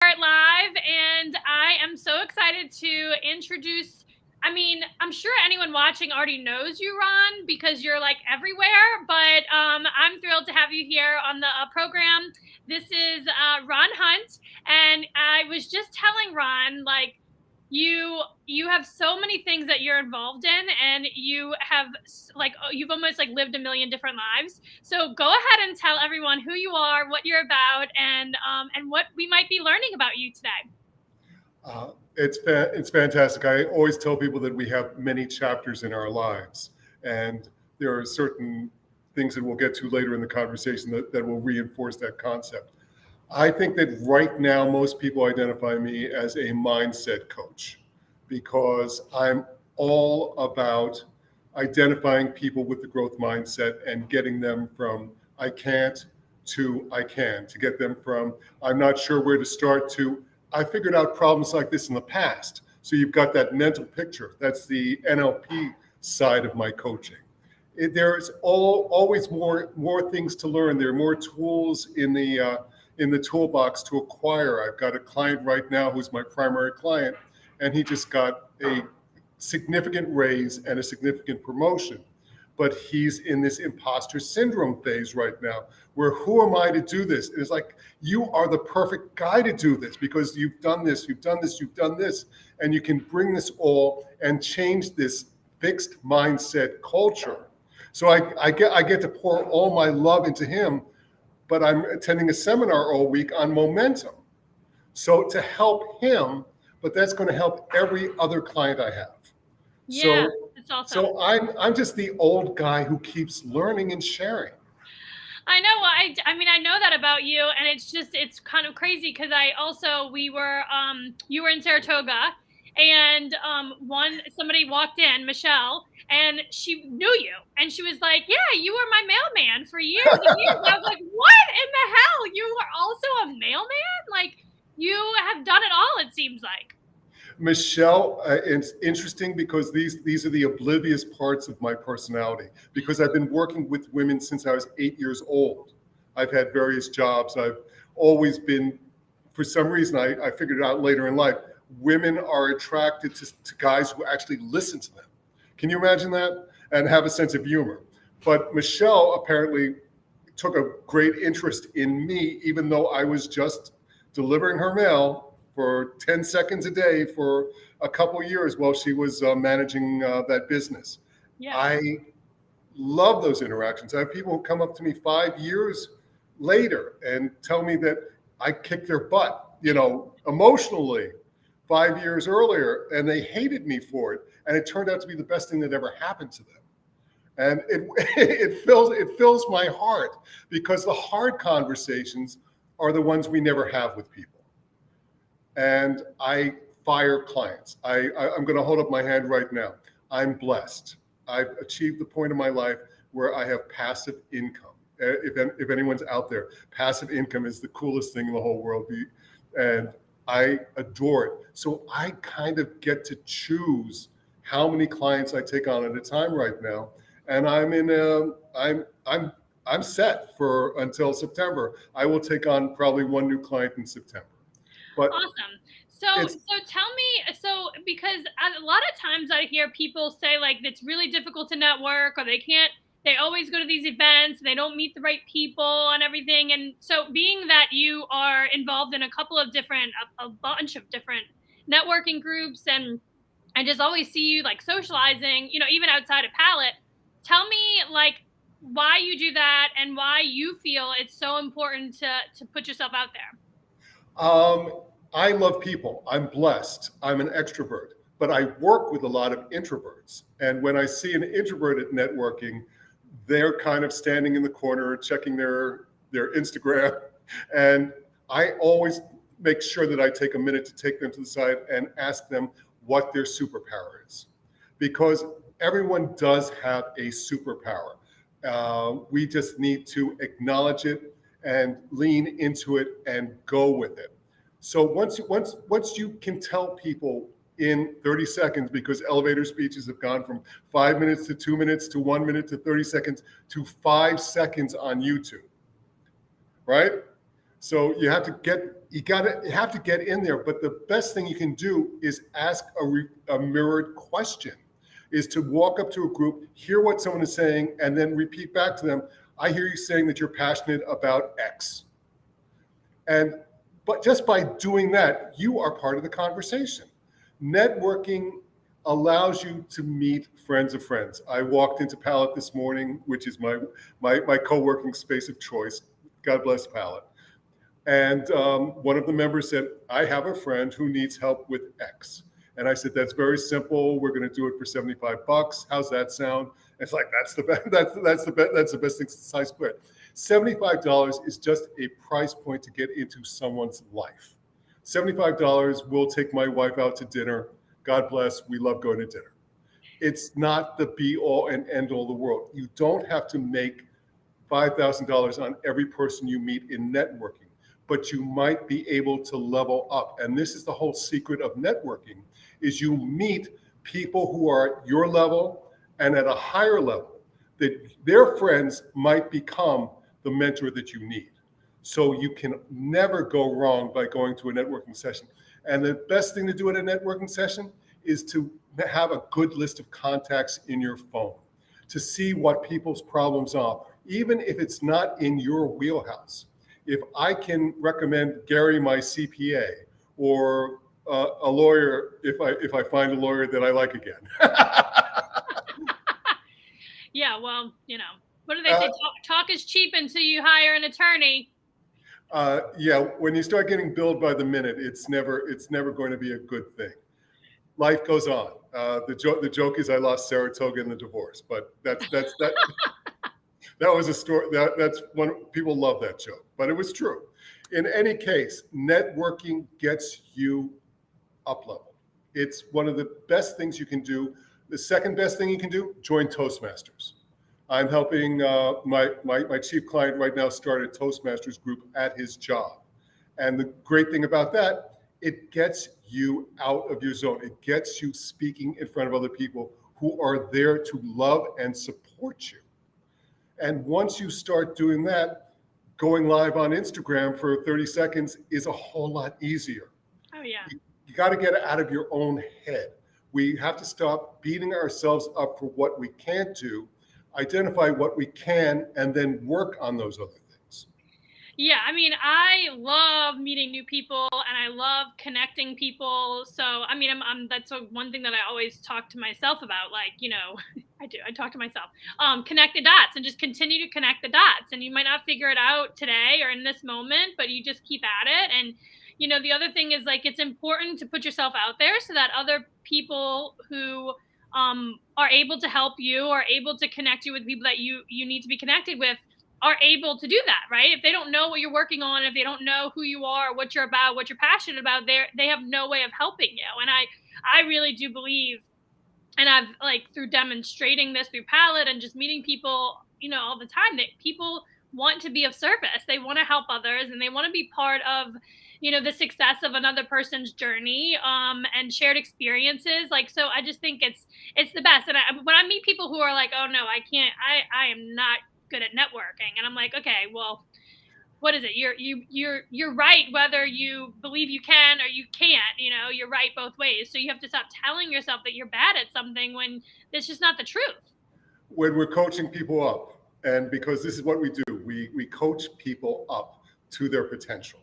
start live, and I am so excited to introduce. I mean, I'm sure anyone watching already knows you, Ron, because you're like everywhere. But I'm thrilled to have you here on the program. This is Ron Hunt, and I was just telling Ron, like, you have so many things that you're involved in, and you have like you've almost like lived a million different lives. So go ahead and tell everyone who you are, what you're about, and what we might be learning about you today. It's fantastic. I always tell people that we have many chapters in our lives, and there are certain things that we'll get to later in the conversation that will reinforce that concept. I think that right now, most people identify me as a mindset coach because I'm all about identifying people with the growth mindset and getting them from I can't to I can, to get them from I'm not sure where to start to I figured out problems like this in the past. So you've got that mental picture. That's the NLP side of my coaching. There's always more things to learn. There are more tools in the toolbox to acquire. I've got a client right now who's my primary client, and he just got a significant raise and a significant promotion. But he's in this imposter syndrome phase right now, where who am I to do this? It's like, you are the perfect guy to do this because you've done this, you've done this, you've done this, and you can bring this all and change this fixed mindset culture. So I get to pour all my love into him, but I'm attending a seminar all week on momentum. So to help him, but that's going to help every other client I have. Yeah, So it's awesome. so I'm just the old guy who keeps learning and sharing. I know. I mean, I know that about you, and it's kind of crazy because you were in Saratoga, and somebody walked in, Michelle, and she knew you, and she was like, "Yeah, you were my mailman for years and years." I was like, "What in the hell? You were also a mailman? Like, you have done it all, it seems like." Michelle, it's interesting because these are the oblivious parts of my personality. Because I've been working with women since I was 8 years old. I've had various jobs. I've always been, for some reason, I figured it out later in life. Women are attracted to guys who actually listen to them. Can you imagine that? And have a sense of humor. But Michelle apparently took a great interest in me, even though I was just delivering her mail for 10 seconds a day for a couple years while she was managing that business. Yeah. I love those interactions. I have people who come up to me 5 years later and tell me that I kicked their butt, emotionally 5 years earlier, and they hated me for it. And it turned out to be the best thing that ever happened to them. And it fills my heart because the hard conversations are the ones we never have with people. And I fire clients. I'm going to hold up my hand right now. I'm blessed. I've achieved the point in my life where I have passive income. If anyone's out there, passive income is the coolest thing in the whole world. And I adore it. So I kind of get to choose how many clients I take on at a time right now. And I'm set for until September. I will take on probably one new client in September. But Awesome. So, it's so tell me, because a lot of times I hear people say like it's really difficult to network, or they always go to these events, they don't meet the right people and everything. And so being that you are involved in a bunch of different networking groups, and I just always see you like socializing, even outside of Palette, tell me like why you do that and why you feel it's so important to put yourself out there. I love people. I'm blessed. I'm an extrovert, but I work with a lot of introverts. And when I see an introvert at networking, they're kind of standing in the corner checking their Instagram. And I always make sure that I take a minute to take them to the side and ask them what their superpower is. Because everyone does have a superpower. We just need to acknowledge it and lean into it and go with it. So once you can tell people in 30 seconds, because elevator speeches have gone from 5 minutes to 2 minutes to 1 minute to 30 seconds to 5 seconds on YouTube, right? So you have to get you have to get in there. But the best thing you can do is ask a mirrored question, is to walk up to a group, hear what someone is saying, and then repeat back to them, I hear you saying that you're passionate about X. But just by doing that, you are part of the conversation. Networking allows you to meet friends of friends. I walked into Palette this morning, which is my co-working space of choice. God bless Palette. And one of the members said, I have a friend who needs help with X. And I said, that's very simple. We're going to do it for $75. How's that sound? And it's like, that's the best. That's the best thing since sliced bread. $75 is just a price point to get into someone's life. $75 will take my wife out to dinner. God bless. We love going to dinner. It's not the be all and end all of the world. You don't have to make $5,000 on every person you meet in networking, but you might be able to level up. And this is the whole secret of networking, is you meet people who are at your level and at a higher level, that their friends might become the mentor that you need. So you can never go wrong by going to a networking session. And the best thing to do at a networking session is to have a good list of contacts in your phone, to see what people's problems are, even if it's not in your wheelhouse. If I can recommend Gary, my CPA, or a lawyer, if I find a lawyer that I like again. Yeah, well, what do they say? Talk is cheap until you hire an attorney. Yeah, when you start getting billed by the minute, it's never going to be a good thing. Life goes on. The joke is I lost Saratoga in the divorce, but that was a story. That's one, people love that joke, but it was true. In any case, networking gets you up level. It's one of the best things you can do. The second best thing you can do, join Toastmasters. I'm helping my chief client right now start a Toastmasters group at his job. And the great thing about that, it gets you out of your zone. It gets you speaking in front of other people who are there to love and support you. And once you start doing that, going live on Instagram for 30 seconds is a whole lot easier. Oh, yeah. You got to get out of your own head. We have to stop beating ourselves up for what we can't do, identify what we can, and then work on those other things. Yeah, I mean, I love meeting new people and I love connecting people. So, I mean, that's one thing that I always talk to myself about. Like, I talk to myself. Connect the dots and just continue to connect the dots. And you might not figure it out today or in this moment, but you just keep at it. And the other thing is, like, it's important to put yourself out there so that other people who are able to help you, are able to connect you with people that you need to be connected with, are able to do that, right? If they don't know what you're working on, if they don't know who you are, what you're about, what you're passionate about, they have no way of helping you. And I really do believe, and I've, like, through demonstrating this through Palette and just meeting people, all the time, that people want to be of service. They want to help others and they want to be part of, the success of another person's journey, and shared experiences. Like, so I just think it's the best. And when I meet people who are like, oh no, I can't, I am not good at networking. And I'm like, okay, well, what is it? You're right, whether you believe you can or you can't, you're right both ways. So you have to stop telling yourself that you're bad at something when it's just not the truth. When we're coaching people up, and because this is what we do, we coach people up to their potential.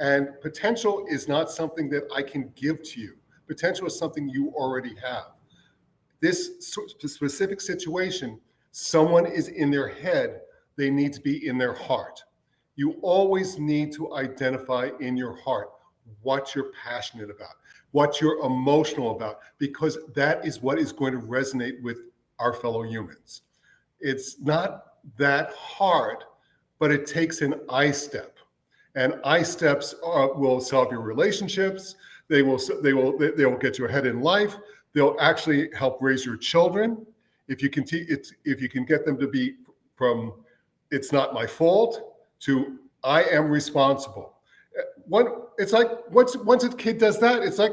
And potential is not something that I can give to you. Potential is something you already have. This specific situation, someone is in their head, they need to be in their heart. You always need to identify in your heart what you're passionate about, what you're emotional about, because that is what is going to resonate with our fellow humans. It's not that hard, but it takes an I step. And I steps will solve your relationships. They will get you ahead in life. They'll actually help raise your children. If you can get them to be from "it's not my fault" to "I am responsible." It's like once a kid does that, it's like,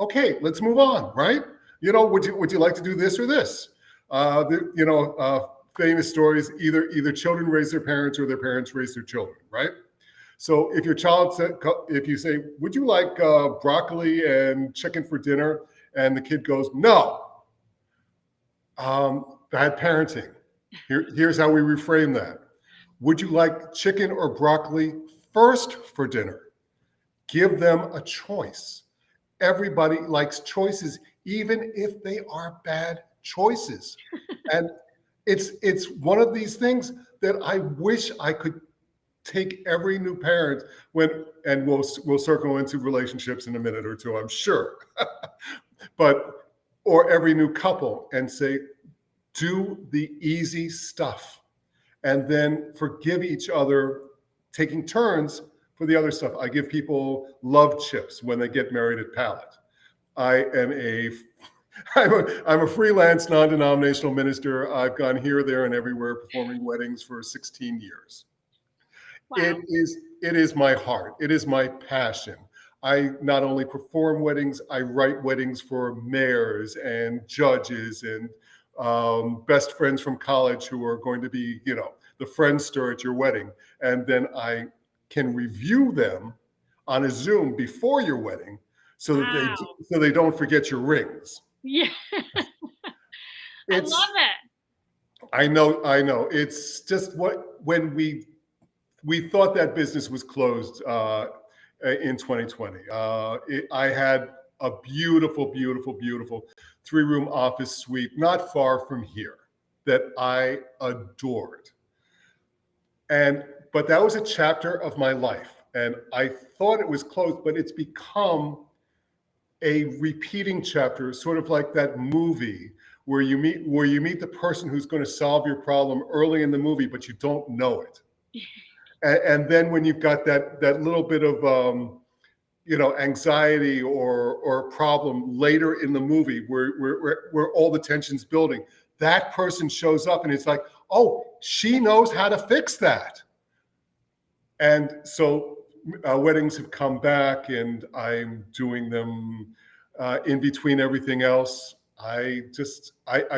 okay, let's move on, right? Would you like to do this or this? Famous stories: either children raise their parents or their parents raise their children, right? So if your child said, if you say, "Would you like broccoli and chicken for dinner?" and the kid goes, "No," bad parenting. Here's how we reframe that. Would you like chicken or broccoli first for dinner? Give them a choice. Everybody likes choices, even if they are bad choices. And it's one of these things that I wish I could take every new parent and we'll circle into relationships in a minute or two, I'm sure. But or every new couple and say, do the easy stuff and then forgive each other, taking turns for the other stuff. I give people love chips when they get married at Pallet. I am I'm a freelance non-denominational minister. I've gone here, there, and everywhere performing weddings for 16 years. Wow. It is my heart. It is my passion. I not only perform weddings, I write weddings for mayors and judges and best friends from college who are going to be, the friendster at your wedding. And then I can review them on a Zoom before your wedding so that they don't forget your rings. Yeah. I love it. I know. It's just when we thought that business was closed in 2020. I had a beautiful, beautiful, beautiful 3-room office suite not far from here that I adored. But that was a chapter of my life, and I thought it was closed, but it's become a repeating chapter, sort of like that movie where you meet the person who's going to solve your problem early in the movie, but you don't know it. And then when you've got that little bit of anxiety or problem later in the movie where all the tension's building, that person shows up and it's like, oh, she knows how to fix that. And so weddings have come back, and I'm doing them in between everything else. I've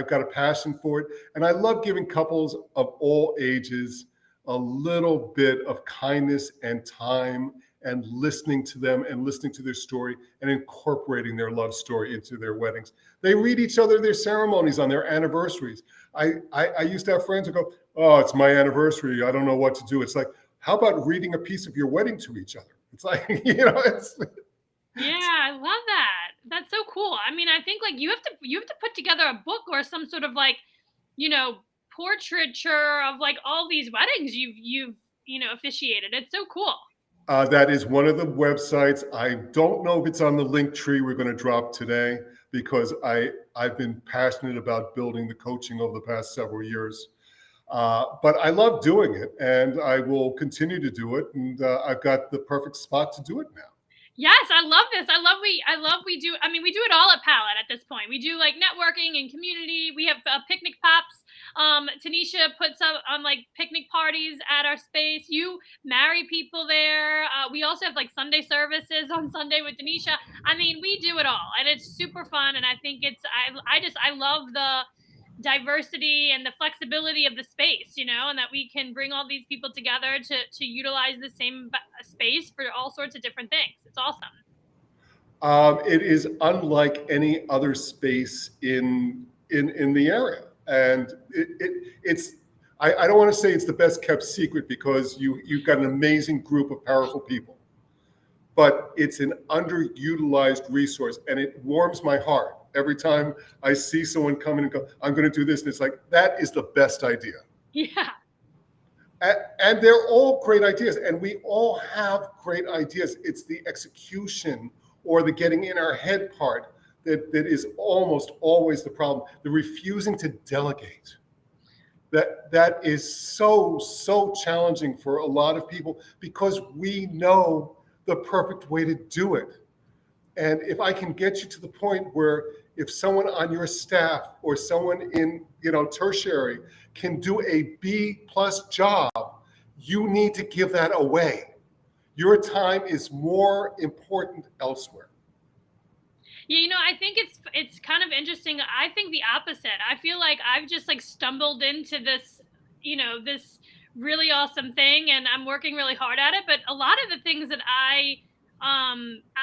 got a passion for it, and I love giving couples of all ages a little bit of kindness and time, and listening to them and listening to their story and incorporating their love story into their weddings. They read each other their ceremonies on their anniversaries. I used to have friends who go, "Oh, it's my anniversary. I don't know what to do." It's like, how about reading a piece of your wedding to each other? It's like, it's. Yeah, I love that. That's so cool. I mean, I think like you have to put together a book or some sort of like, portraiture of like all these weddings you've officiated. It's so cool. That is one of the websites. I don't know if it's on the link tree we're going to drop today, because I've been passionate about building the coaching over the past several years. But I love doing it, and I will continue to do it. And I've got the perfect spot to do it now. Yes, I love this. I love we do. I mean, we do it all at Palette at this point. We do like networking and community. We have picnic pops. Tanisha puts up on like picnic parties at our space. You marry people there. We also have like Sunday services on Sunday with Tanisha. I mean, we do it all, and it's super fun. And I think I love the diversity and the flexibility of the space, and that we can bring all these people together to utilize the same space for all sorts of different things. It's awesome. It is unlike any other space in the area, and it's. I don't want to say it's the best kept secret, because you've got an amazing group of powerful people, but it's an underutilized resource, and it warms my heart every time I see someone come in and go, "I'm going to do this," and it's like, that is the best idea. Yeah. And they're all great ideas, and we all have great ideas. It's the execution or the getting in our head part that is almost always the problem. The refusing to delegate. That is so challenging for a lot of people, because we know the perfect way to do it. And if I can get you to the point where if someone on your staff or someone in tertiary can do a B+ job, you need to give that away. Your time is more important elsewhere. Yeah, I think it's kind of interesting. I think the opposite. I feel like I've just like stumbled into this, this really awesome thing, and I'm working really hard at it. But a lot of the things that I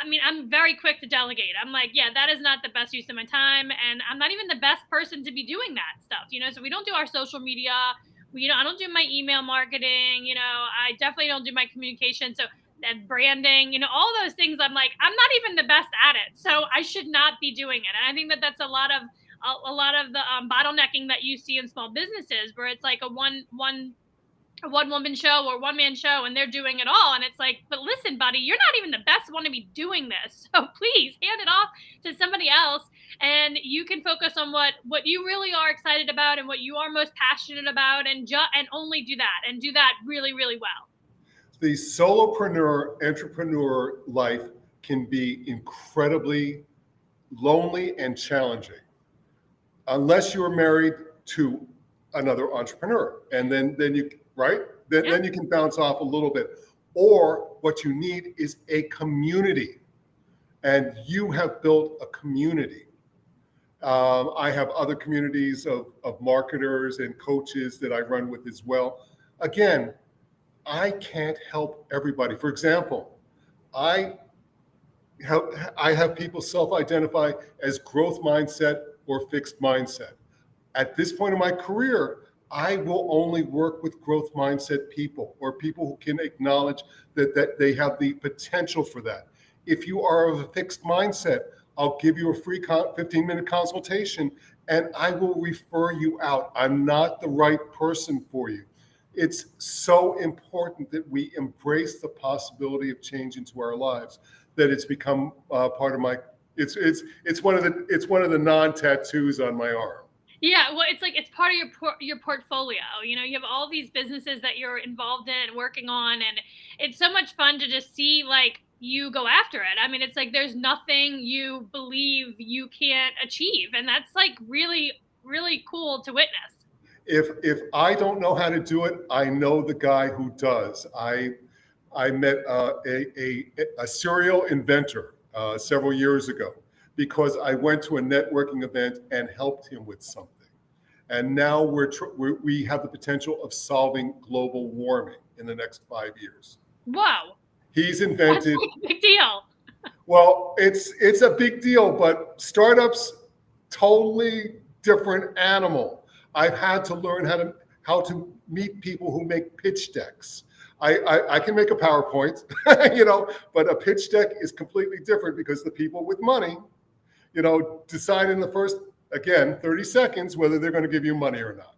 mean, I'm very quick to delegate. I'm like, yeah, that is not the best use of my time, and I'm not even the best person to be doing that stuff, you know. So we don't do our social media. I don't do my email marketing. You know, I definitely don't do my communication. So that branding, you know, all those things. I'm like, I'm not even the best at it, so I should not be doing it. And I think that that's a lot of the bottlenecking that you see in small businesses, where it's like a one woman show or one man show and they're doing it all, and it's like, but listen, buddy, you're not even the best one to be doing this, so please hand it off to somebody else, and you can focus on what you really are excited about and what you are most passionate about, and only do that, and do that really, really well. The solopreneur entrepreneur life can be incredibly lonely and challenging unless you're married to another entrepreneur, and then you right then you can bounce off a little bit. Or what you need is a community, and you have built a community. I have other communities of marketers and coaches that I run with as well. Again, I can't help everybody. For example, I have people self-identify as growth mindset or fixed mindset. At this point in my career, I will only work with growth mindset people, or people who can acknowledge that they have the potential for that. If you are of a fixed mindset, I'll give you a free 15-minute consultation and I will refer you out. I'm not the right person for you. It's so important that we embrace the possibility of change into our lives, that it's become part of my. It's one of the non-tattoos on my arm. Yeah, well, it's like it's part of your portfolio. You know, you have all these businesses that you're involved in and working on, and it's so much fun to just see like you go after it. I mean, it's like there's nothing you believe you can't achieve, and that's like really, really cool to witness. If I don't know how to do it, I know the guy who does. I met a serial inventor several years ago because I went to a networking event and helped him with something. And now we have the potential of solving global warming in the next 5 years. Whoa, He's that's invented. like a big deal. Well, it's a big deal, but startups, totally different animal. I've had to learn how to meet people who make pitch decks. I can make a PowerPoint, but a pitch deck is completely different because the people with money, decide in the first, again, 30 seconds whether they're going to give you money or not.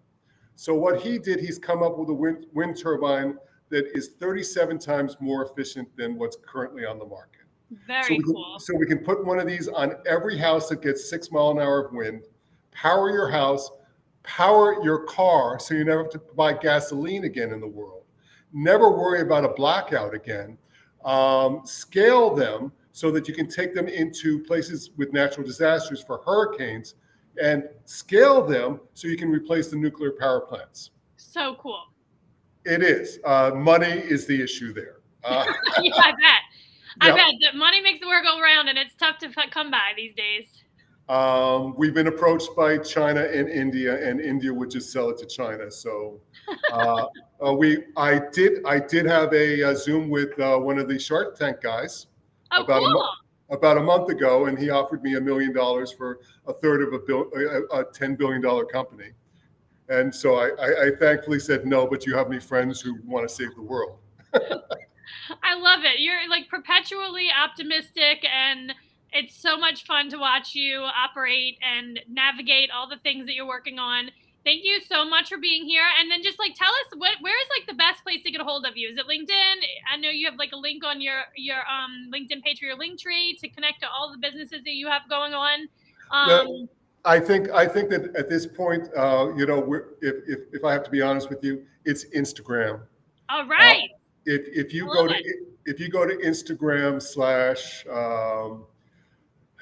So what he did, he's come up with a wind turbine that is 37 times more efficient than what's currently on the market. Very cool. So we can put one of these on every house that gets 6 mile an hour of wind, power your house, power your car so you never have to buy gasoline again in the world, never worry about a blackout again, scale them so that you can take them into places with natural disasters for hurricanes, and scale them so you can replace the nuclear power plants. So cool. It is. Money is the issue there. Yeah, I bet. I bet that money makes the world go round, and it's tough to come by these days. We've been approached by China and India would just sell it to China. So I did have a Zoom with one of the Shark Tank guys about a month ago, and he offered me $1 million for a third of a $10 billion company. And so I thankfully said no, but you have many friends who want to save the world. I love it. You're like perpetually optimistic, and it's so much fun to watch you operate and navigate all the things that you're working on. Thank you so much for being here. And then just like tell us where is like the best place to get a hold of you? Is it LinkedIn? I know you have like a link on your LinkedIn page or your link tree to connect to all the businesses that you have going on. I think that at this point, if I have to be honest with you, it's Instagram. All right. If you go to Instagram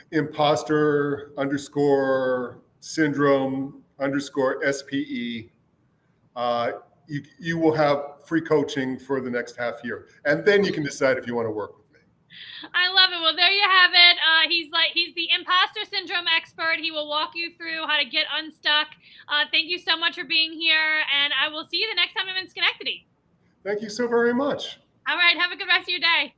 / imposter _syndrome _SPE, you will have free coaching for the next half year, and then you can decide if you want to work with me. I love it. Well, there you have it. He's the imposter syndrome expert. He will walk you through how to get unstuck. Thank you so much for being here, and I will see you the next time I'm in Schenectady. Thank you so very much. All right. Have a good rest of your day.